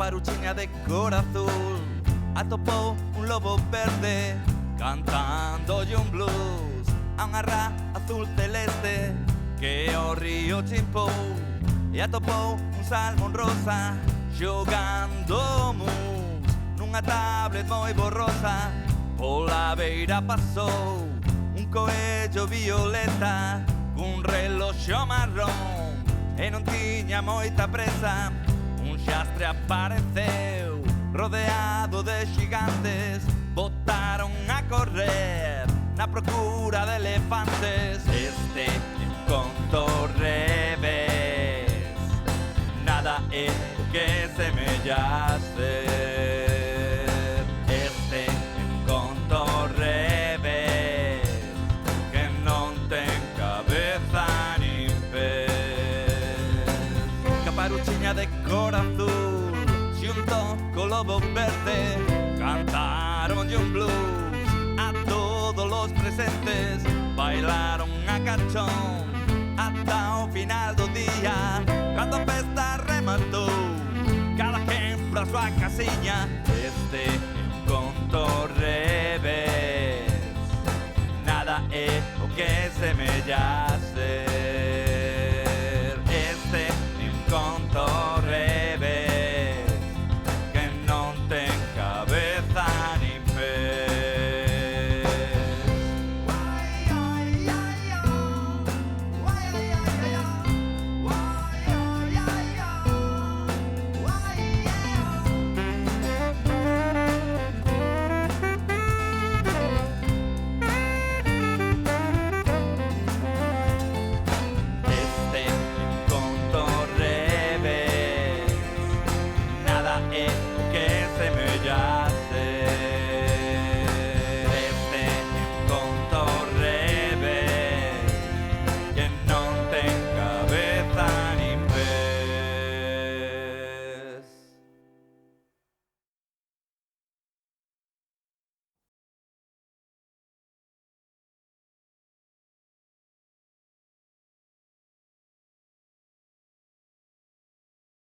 Caparuchinha de cor azul atopou un lobo verde cantándolle un blues a unha ra azul celeste que o río chimpou e atopou un salmón rosa xogando mus nunha tablet moi borrosa. Pola beira pasou un coello violeta cun reloxo marrón e non tiña moita presa. Un xastre apareceu rodeado de xigantes, botaron a correr na procura de elefantes. Este é un conto ao revés, nada é o que semella ser. Este é un conto ao revés que non ten cabeza nin pés. Caparuchinha de cor azul xunto co lobo verde cantaronlle un blues a todos os presentes. Bailaron a cachón ata o final do día, cando a festa rematou cada quen pra súa casiña. Este é un conto ao revés, nada é o que semella